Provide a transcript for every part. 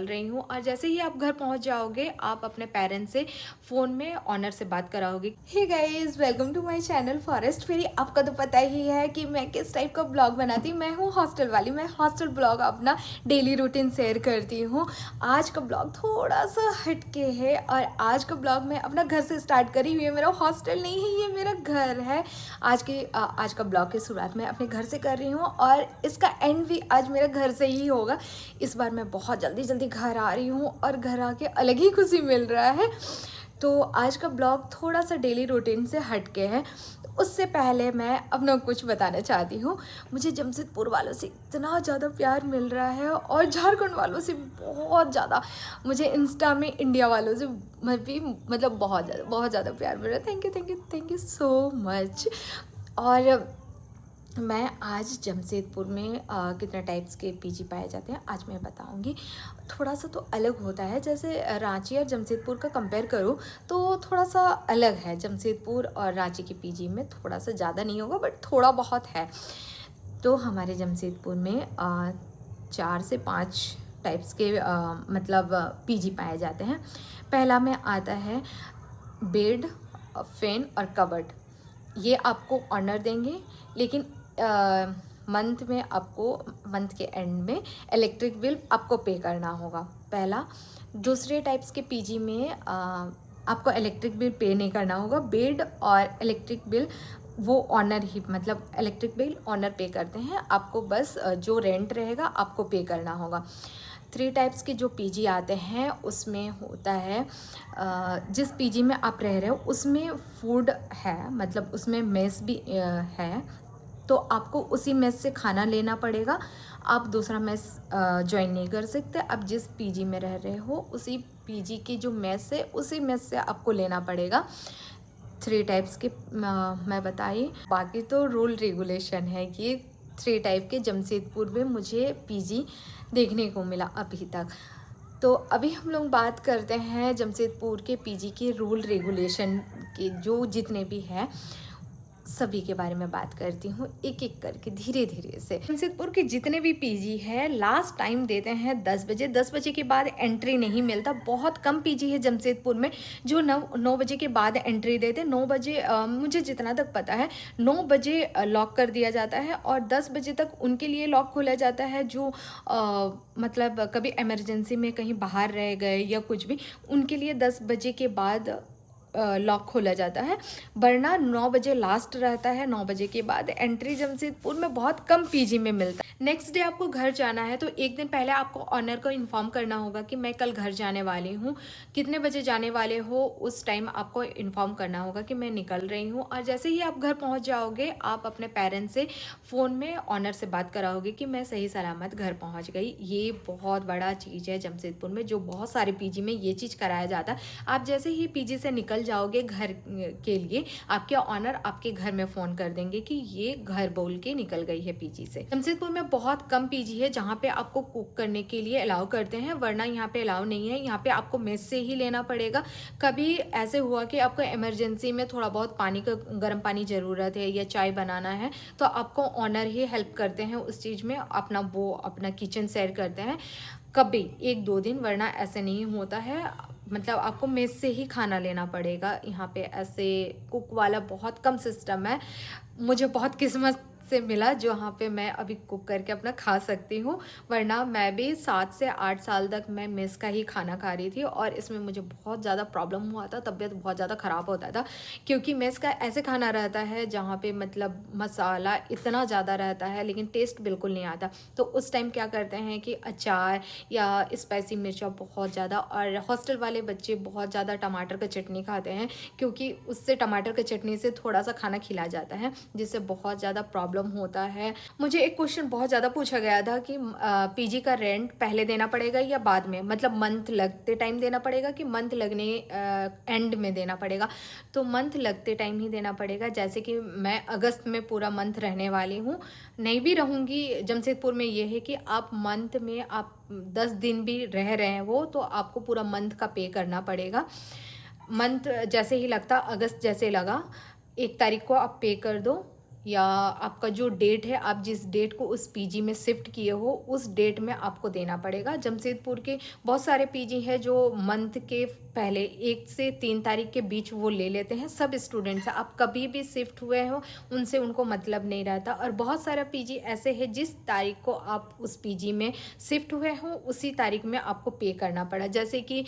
रही हूँ और जैसे ही आप घर पहुँच जाओगे आप अपने पेरेंट्स से फ़ोन में ऑनर से बात कराओगे। Hey guys, welcome to my channel forest fairy. आपका तो पता ही है कि मैं किस टाइप का ब्लॉग बनाती हूँ। मैं हूँ हॉस्टल वाली, मैं हॉस्टल ब्लॉग अपना डेली रूटीन शेयर करती हूँ। आज का ब्लॉग थोड़ा सा हटके है और आज का ब्लॉग मैं अपना घर से स्टार्ट करी हुई है। मेरा हॉस्टल नहीं है, ये मेरा घर है। आज का ब्लॉग की शुरुआत मैं अपने घर से कर रही हूँ और इसका एंड भी आज मेरे घर से ही होगा। इस बार मैं बहुत जल्दी घर आ रही हूँ और घर आके अलग ही खुशी मिल रहा है। तो आज का ब्लॉग थोड़ा सा डेली रूटीन से हटके है। उससे पहले मैं अपना कुछ बताना चाहती हूँ। मुझे जमशेदपुर वालों से इतना ज़्यादा प्यार मिल रहा है और झारखंड वालों से बहुत ज़्यादा। मुझे इंस्टा में इंडिया वालों से भी मतलब बहुत ज़्यादा प्यार मिल रहा है। Thank you so much. और मैं आज जमशेदपुर में कितने टाइप्स के पीजी पाए जाते हैं आज मैं बताऊंगी। थोड़ा सा तो अलग होता है, जैसे रांची और जमशेदपुर का कंपेयर करूँ तो थोड़ा सा अलग है। जमशेदपुर और रांची के पीजी में थोड़ा सा ज़्यादा नहीं होगा बट थोड़ा बहुत है। तो हमारे जमशेदपुर में 4 से 5 टाइप्स के मतलब पीजी पाए जाते हैं। पहला में आता है बेड, फैन और कबर्ड। ये आपको ऑनर देंगे, लेकिन मंथ में आपको मंथ के एंड में इलेक्ट्रिक बिल आपको पे करना होगा, पहला। दूसरे टाइप्स के पीजी में आपको इलेक्ट्रिक बिल पे नहीं करना होगा। बेड और इलेक्ट्रिक बिल वो ऑनर ही, मतलब इलेक्ट्रिक बिल ऑनर पे करते हैं, आपको बस जो रेंट रहेगा आपको पे करना होगा। 3 टाइप्स के जो पीजी आते हैं उसमें होता है जिस पीजी में आप रह रहे हो उसमें फूड है, मतलब उसमें मेस भी है, तो आपको उसी मेस से खाना लेना पड़ेगा। आप दूसरा मेस ज्वाइन नहीं कर सकते। आप जिस पीजी में रह रहे हो उसी पीजी की जो मेस है उसी मेस से आपको लेना पड़ेगा। 3 टाइप्स के मैं बताई, बाकी तो रूल रेगुलेशन है। ये 3 टाइप के जमशेदपुर में मुझे पीजी देखने को मिला अभी तक। तो अभी हम लोग बात करते हैं जमशेदपुर के पीजी के रूल रेगुलेशन के, जो जितने भी हैं सभी के बारे में बात करती हूँ एक एक करके धीरे से। जमशेदपुर के जितने भी पीजी है लास्ट टाइम देते हैं 10 बजे। 10 बजे के बाद एंट्री नहीं मिलता। बहुत कम पीजी है जमशेदपुर में जो 9 बजे के बाद एंट्री देते। 9 बजे मुझे जितना तक पता है 9 बजे लॉक कर दिया जाता है और 10 बजे तक उनके लिए लॉक खोला जाता है जो मतलब कभी इमरजेंसी में कहीं बाहर रह गए या कुछ भी, उनके लिए 10 बजे के बाद लॉक खोला जाता है। वरना 9 बजे लास्ट रहता है। 9 बजे के बाद एंट्री जमशेदपुर में बहुत कम पीजी में मिलता है। नेक्स्ट डे आपको घर जाना है तो एक दिन पहले आपको ऑनर को इन्फॉर्म करना होगा कि मैं कल घर जाने वाली हूँ। कितने बजे जाने वाले हो उस टाइम आपको इन्फॉर्म करना होगा कि मैं निकल रही हूँ। और जैसे ही आप घर पहुँच जाओगे आप अपने पेरेंट्स से फ़ोन में ऑनर से बात कराओगे कि मैं सही सलामत घर पहुँच गई। ये बहुत बड़ा चीज़ है जमशेदपुर में, जो बहुत सारे पीजी में ये चीज़ कराया जाता है। आप जैसे ही पीजी से निकल जाओगे घर के लिए, आपके ऑनर आपके घर में फ़ोन कर देंगे कि ये घर बोल के निकल गई है पीजी से। जमशेदपुर में बहुत कम पीजी है जहाँ पे आपको कुक करने के लिए अलाउ करते हैं, वरना यहाँ पे अलाउ नहीं है। यहाँ पे आपको मेस से ही लेना पड़ेगा। कभी ऐसे हुआ कि आपको इमरजेंसी में थोड़ा बहुत पानी का गर्म पानी ज़रूरत है या चाय बनाना है तो आपको ऑनर ही हेल्प करते हैं उस चीज़ में, अपना किचन शेयर करते हैं कभी 1-2 दिन, वरना ऐसे नहीं होता है। मतलब आपको मेस से ही खाना लेना पड़ेगा। यहाँ पे ऐसे कुक वाला बहुत कम सिस्टम है। मुझे बहुत किस्मत से मिला जहाँ पे मैं अभी कुक करके अपना खा सकती हूँ, वरना मैं भी 7 से 8 साल तक मैं मेस का ही खाना खा रही थी और इसमें मुझे बहुत ज़्यादा प्रॉब्लम हुआ था। तबीयत बहुत ज़्यादा ख़राब होता था क्योंकि मेस का ऐसे खाना रहता है जहाँ पे मतलब मसाला इतना ज़्यादा रहता है लेकिन टेस्ट बिल्कुल नहीं आता। तो उस टाइम क्या करते हैं कि अचार या स्पाइसी मिर्चा बहुत ज़्यादा, और हॉस्टल वाले बच्चे बहुत ज़्यादा टमाटर का चटनी खाते हैं क्योंकि उससे टमाटर की चटनी से थोड़ा सा खाना खिला जाता है जिससे बहुत ज़्यादा प्रॉब्लम होता है। मुझे एक क्वेश्चन बहुत ज़्यादा पूछा गया था कि पीजी का रेंट पहले देना पड़ेगा या बाद में, मतलब मंथ लगते टाइम देना पड़ेगा कि मंथ लगने एंड में देना पड़ेगा। तो मंथ लगते टाइम ही देना पड़ेगा। जैसे कि मैं अगस्त में पूरा मंथ रहने वाली हूँ, नहीं भी रहूँगी। जमशेदपुर में ये है कि आप मंथ में आप 10 दिन भी रह रहे हो तो आपको पूरा मंथ का पे करना पड़ेगा। मंथ जैसे ही लगता, अगस्त जैसे लगा 1 तारीख को आप पे कर दो या आपका जो डेट है, आप जिस डेट को उस पीजी में शिफ्ट किए हो उस डेट में आपको देना पड़ेगा। जमशेदपुर के बहुत सारे पीजी है जो मंथ के पहले 1 से 3 तारीख के बीच वो ले लेते हैं। सब स्टूडेंट्स, आप कभी भी शिफ्ट हुए हो उनसे उनको मतलब नहीं रहता। और बहुत सारा पीजी ऐसे है जिस तारीख को आप उस पीजी में शिफ्ट हुए हो उसी तारीख में आपको पे करना पड़ा। जैसे कि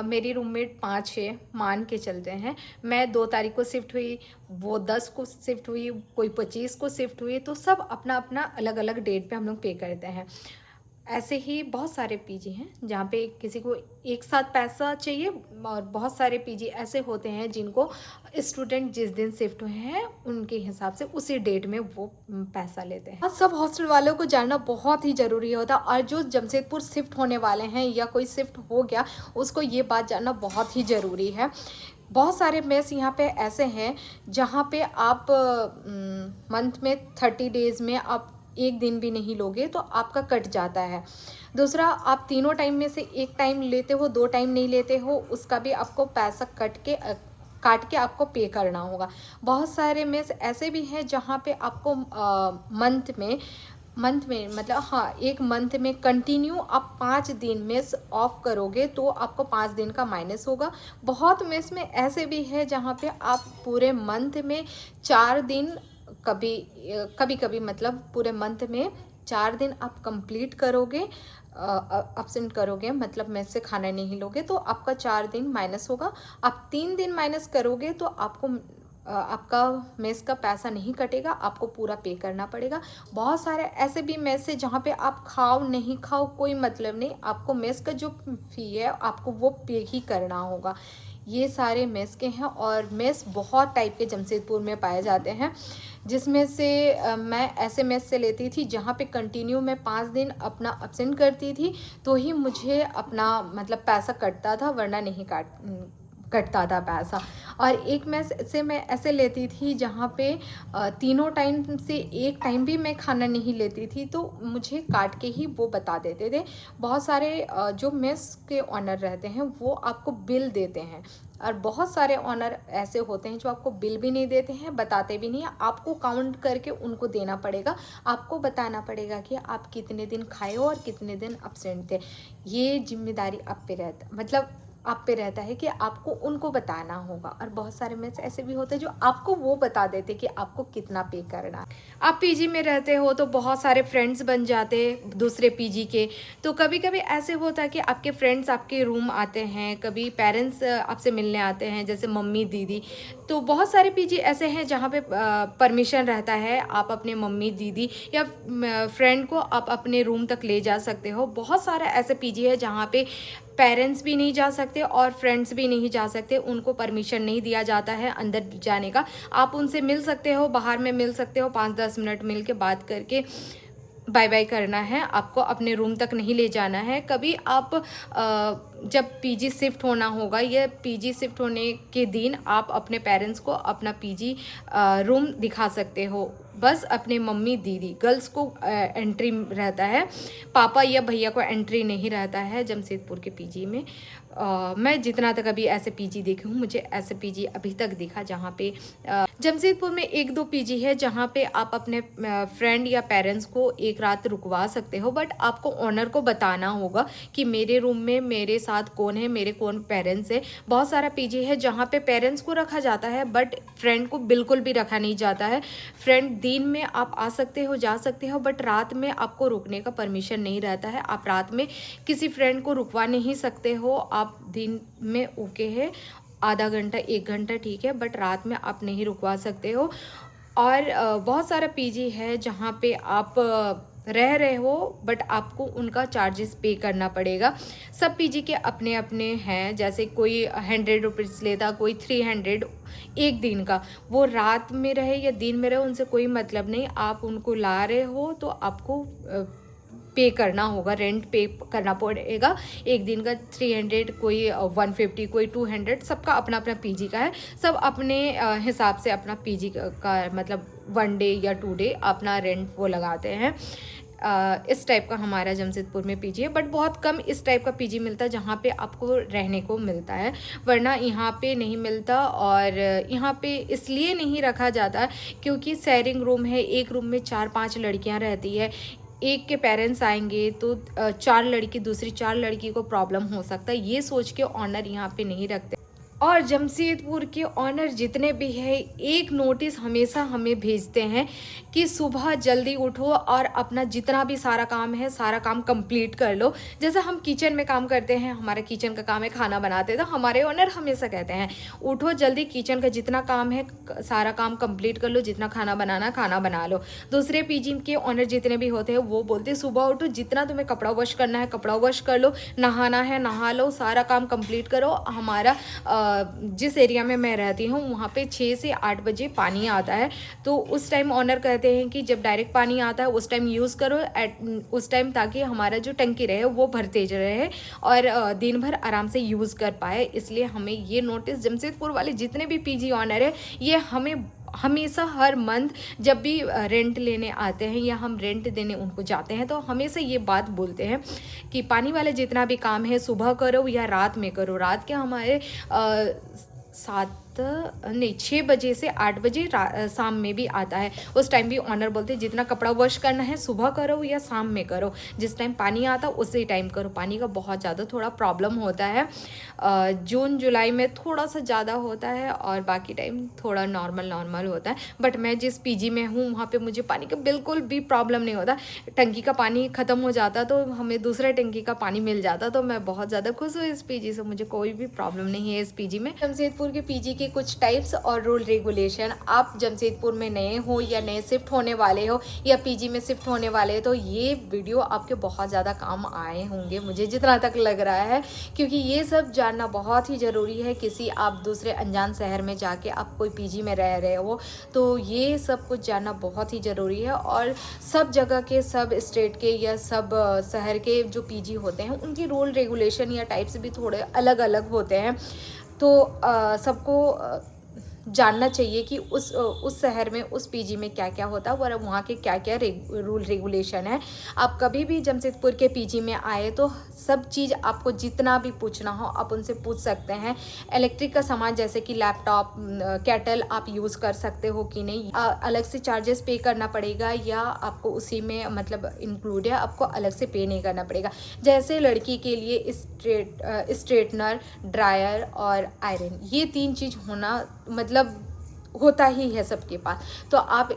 मेरी रूममेट 5 है, मान के चलते हैं, मैं 2 तारीख को शिफ्ट हुई, वो 10 को शिफ्ट हुई, कोई 25 को शिफ्ट हुई, तो सब अपना अपना अलग अलग डेट पे हम लोग पे करते हैं। ऐसे ही बहुत सारे पीजी हैं जहाँ पे किसी को एक साथ पैसा चाहिए, और बहुत सारे पीजी ऐसे होते हैं जिनको स्टूडेंट जिस दिन शिफ्ट हुए हैं उनके हिसाब से उसी डेट में वो पैसा लेते हैं। सब हॉस्टल वालों को जानना बहुत ही ज़रूरी होता है, और जो जमशेदपुर शिफ्ट होने वाले हैं या कोई शिफ्ट हो गया उसको ये बात जानना बहुत ही ज़रूरी है। बहुत सारे मेस यहाँ पे ऐसे हैं जहाँ पे आप मंथ में 30 डेज़ में आप एक दिन भी नहीं लोगे तो आपका कट जाता है। दूसरा, आप तीनों टाइम में से एक टाइम लेते हो, 2 टाइम नहीं लेते हो, उसका भी आपको पैसा काट के आपको पे करना होगा। बहुत सारे मेस ऐसे भी हैं जहाँ पे आपको मंथ में मतलब हाँ, एक मंथ में कंटिन्यू आप 5 दिन मेस ऑफ करोगे तो आपको 5 दिन का माइनस होगा। बहुत मेस में ऐसे भी है जहाँ पे आप पूरे मंथ में 4 दिन, कभी कभी मतलब पूरे मंथ में 4 दिन आप कंप्लीट करोगे, अब्सेंट करोगे, मतलब मेस से खाना नहीं लोगे तो आपका 4 दिन माइनस होगा। आप 3 दिन माइनस करोगे तो आपका मेस का पैसा नहीं कटेगा, आपको पूरा पे करना पड़ेगा। बहुत सारे ऐसे भी मेस है जहाँ पे आप खाओ नहीं खाओ कोई मतलब नहीं, आपको मेस का जो फ़ी है आपको वो पे ही करना होगा। ये सारे मेस के हैं, और मेस बहुत टाइप के जमशेदपुर में पाए जाते हैं, जिसमें से मैं ऐसे मेस से लेती थी जहाँ पे कंटिन्यू मैं 5 दिन अपना अब्सेंट करती थी तो ही मुझे अपना मतलब पैसा कटता था, वरना नहीं कटता था पैसा। और एक मेस से मैं ऐसे लेती थी जहाँ पे तीनों टाइम से एक टाइम भी मैं खाना नहीं लेती थी तो मुझे काट के ही वो बता देते थे। बहुत सारे जो मेस के ऑनर रहते हैं वो आपको बिल देते हैं, और बहुत सारे ऑनर ऐसे होते हैं जो आपको बिल भी नहीं देते हैं, बताते भी नहीं हैं। आपको काउंट करके उनको देना पड़ेगा, आपको बताना पड़ेगा कि आप कितने दिन खाए हो और कितने दिन अब्सेंट थे। ये जिम्मेदारी आप पे रहता, मतलब आप पे रहता है कि आपको उनको बताना होगा। और बहुत सारे मेस ऐसे भी होते हैं जो आपको वो बता देते कि आपको कितना पे करना है। आप पीजी में रहते हो तो बहुत सारे फ्रेंड्स बन जाते हैं दूसरे पीजी के, तो कभी कभी ऐसे होता है कि आपके फ्रेंड्स आपके रूम आते हैं, कभी पेरेंट्स आपसे मिलने आते हैं जैसे मम्मी दीदी। तो बहुत सारे पीजी ऐसे हैं जहाँ पे परमिशन रहता है, आप अपने मम्मी दीदी या फ्रेंड को आप अपने रूम तक ले जा सकते हो। बहुत सारे ऐसे पीजी है जहाँ पे पेरेंट्स भी नहीं जा सकते और फ्रेंड्स भी नहीं जा सकते, उनको परमिशन नहीं दिया जाता है अंदर जाने का। आप उनसे मिल सकते हो, बाहर में मिल सकते हो, 5-10 मिनट मिल के बात करके बाय बाय करना है, आपको अपने रूम तक नहीं ले जाना है। कभी आप जब पीजी शिफ्ट होना होगा या पीजी शिफ्ट होने के दिन आप अपने पेरेंट्स को अपना पीजी रूम दिखा सकते हो। बस अपने मम्मी दीदी गर्ल्स को एंट्री रहता है, पापा या भैया को एंट्री नहीं रहता है जमशेदपुर के पीजी में। मैं जितना तक अभी ऐसे पीजी देखी हूँ, मुझे ऐसे पीजी अभी तक दिखा जहाँ पे जमशेदपुर में 1-2 पीजी है जहाँ पे आप अपने फ्रेंड या पेरेंट्स को एक रात रुकवा सकते हो, बट आपको ओनर को बताना होगा कि मेरे रूम में मेरे साथ कौन है, मेरे कौन पेरेंट्स है। बहुत सारा पीजी है जहाँ पे पेरेंट्स को रखा जाता है बट फ्रेंड को बिल्कुल भी रखा नहीं जाता है। फ्रेंड दिन में आप आ सकते हो, जा सकते हो, बट रात में आपको रुकने का परमिशन नहीं रहता है। आप रात में किसी फ्रेंड को रुकवा नहीं सकते हो। आप दिन में ओके है, आधा घंटा 1 घंटा ठीक है, बट रात में आप नहीं रुकवा सकते हो। और बहुत सारा पीजी है जहाँ पे आप रह रहे हो बट आपको उनका चार्जेस पे करना पड़ेगा। सब पीजी के अपने अपने हैं, जैसे कोई 100 रुपीज़ लेता, कोई 300 एक दिन का। वो रात में रहे या दिन में रहे उनसे कोई मतलब नहीं, आप उनको ला रहे हो तो आपको पे करना होगा, रेंट पे करना पड़ेगा। एक दिन का 300, कोई 150, कोई 200, सबका अपना अपना पीजी का है। सब अपने हिसाब से अपना पीजी का मतलब 1 डे या 2 डे अपना रेंट वो लगाते हैं। इस टाइप का हमारा जमशेदपुर में पीजी है, बट बहुत कम इस टाइप का पीजी मिलता है जहाँ पे आपको रहने को मिलता है, वरना यहाँ पे नहीं मिलता। और यहाँ पे इसलिए नहीं रखा जाता क्योंकि शेयरिंग रूम है, एक रूम में 4-5 लड़कियाँ रहती है, एक के पेरेंट्स आएंगे तो 4 लड़की, दूसरी 4 लड़की को प्रॉब्लम हो सकता है, ये सोच के ऑनर यहाँ पे नहीं रखते। और जमशेदपुर के ऑनर जितने भी हैं एक नोटिस हमेशा हमें भेजते हैं कि सुबह जल्दी उठो और अपना जितना भी सारा काम है सारा काम कंप्लीट कर लो। जैसे हम किचन में काम करते हैं, हमारा किचन का काम है खाना बनाते हैं, तो हमारे ऑनर हमेशा कहते हैं उठो जल्दी, किचन का जितना काम है सारा काम कंप्लीट कर लो, जितना खाना बनाना खाना बना लो। दूसरे पीजी के ऑनर जितने भी होते हैं वो बोलते हैं सुबह उठो, जितना तुम्हें कपड़ा वॉश करना है कपड़ा वॉश कर लो, नहाना है नहा लो, सारा काम कंप्लीट करो। हमारा जिस एरिया में मैं रहती हूँ वहाँ पे 6 से 8 बजे पानी आता है, तो उस टाइम ऑनर कहते हैं कि जब डायरेक्ट पानी आता है उस टाइम यूज़ करो उस टाइम, ताकि हमारा जो टंकी रहे वो भरते रहे और दिन भर आराम से यूज़ कर पाए। इसलिए हमें ये नोटिस जमशेदपुर वाले जितने भी पीजी ऑनर है ये हमें हमेशा हर मंथ जब भी रेंट लेने आते हैं या हम रेंट देने उनको जाते हैं तो हमेशा ये बात बोलते हैं कि पानी वाले जितना भी काम है सुबह करो या रात में करो। रात के हमारे 6 बजे से 8 बजे शाम में भी आता है, उस टाइम भी ऑनर बोलते हैं जितना कपड़ा वॉश करना है सुबह करो या शाम में करो, जिस टाइम पानी आता उसी टाइम करो। पानी का बहुत ज़्यादा थोड़ा प्रॉब्लम होता है, जून जुलाई में थोड़ा सा ज़्यादा होता है और बाकी टाइम थोड़ा नॉर्मल होता है। बट मैं जिस पीजी में हूँ वहाँ पे मुझे पानी का बिल्कुल भी प्रॉब्लम नहीं होता। टंकी का पानी ख़त्म हो जाता तो हमें दूसरे टंकी का पानी मिल जाता, तो मैं बहुत ज़्यादा खुश हूँ इस पीजी से, मुझे कोई भी प्रॉब्लम नहीं है इस पीजी में। जमशेदपुर के पीजी के कुछ टाइप्स और रूल रेगुलेशन। आप जमशेदपुर में नए हो या नए शिफ्ट होने वाले हो या पीजी में शिफ्ट होने वाले हो तो ये वीडियो आपके बहुत ज़्यादा काम आए होंगे, मुझे जितना तक लग रहा है, क्योंकि ये सब जानना बहुत ही ज़रूरी है। किसी आप दूसरे अनजान शहर में जाके आप कोई पीजी में रह रहे हो तो ये सब कुछ जानना बहुत ही ज़रूरी है। और सब जगह के, सब स्टेट के या सब शहर के जो पीजी होते हैं उनकी रूल रेगुलेशन या टाइप्स भी थोड़े अलग अलग होते हैं, तो सबको जानना चाहिए कि उस शहर में उस पीजी में क्या क्या होता है और वहाँ के क्या क्या रूल रेगुलेशन है। आप कभी भी जमशेदपुर के पीजी में आए तो सब चीज़ आपको जितना भी पूछना हो आप उनसे पूछ सकते हैं। इलेक्ट्रिक का सामान जैसे कि लैपटॉप, केटल आप यूज़ कर सकते हो कि नहीं, अलग से चार्जेस पे करना पड़ेगा या आपको उसी में मतलब इंक्लूड है, आपको अलग से पे नहीं करना पड़ेगा। जैसे लड़की के लिए स्ट्रेटनर, ड्रायर और आयरन, ये 3 चीज़ होना मतलब होता ही है सबके पास, तो आप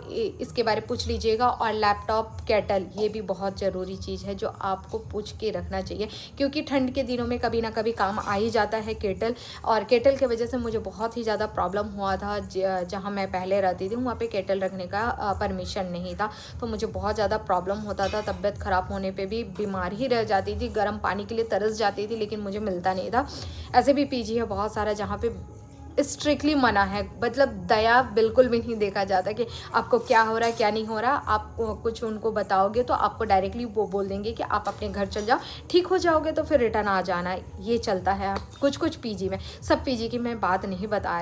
इसके बारे में पूछ लीजिएगा। और लैपटॉप, केटल, ये भी बहुत ज़रूरी चीज़ है जो आपको पूछ के रखना चाहिए, क्योंकि ठंड के दिनों में कभी ना कभी काम आ ही जाता है केटल। और केटल के वजह से मुझे बहुत ही ज़्यादा प्रॉब्लम हुआ था, जहाँ मैं पहले रहती थी वहाँ पे केटल रखने का परमिशन नहीं था, तो मुझे बहुत ज़्यादा प्रॉब्लम होता था। तबीयत ख़राब होने पर भी बीमार ही रह जाती थी, गर्म पानी के लिए तरस जाती थी लेकिन मुझे मिलता नहीं था। ऐसे भी पीजी है बहुत सारा जहाँ पे स्ट्रिक्टली मना है, मतलब दया बिल्कुल भी नहीं देखा जाता कि आपको क्या हो रहा है क्या नहीं हो रहा। आप कुछ उनको बताओगे तो आपको डायरेक्टली वो बोल देंगे कि आप अपने घर चल जाओ, ठीक हो जाओगे तो फिर रिटर्न आ जाना। ये चलता है कुछ पीजी में, सब पीजी की मैं बात नहीं बता।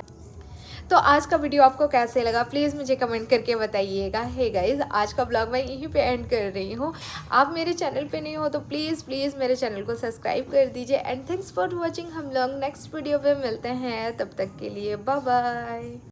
तो आज का वीडियो आपको कैसे लगा प्लीज़ मुझे कमेंट करके बताइएगा। हे गाइस, आज का ब्लॉग मैं यहीं पे एंड कर रही हूँ। आप मेरे चैनल पे नहीं हो तो प्लीज़ मेरे चैनल को सब्सक्राइब कर दीजिए। And thanks for watching. हम लोग नेक्स्ट वीडियो पे मिलते हैं, तब तक के लिए बाय बाय।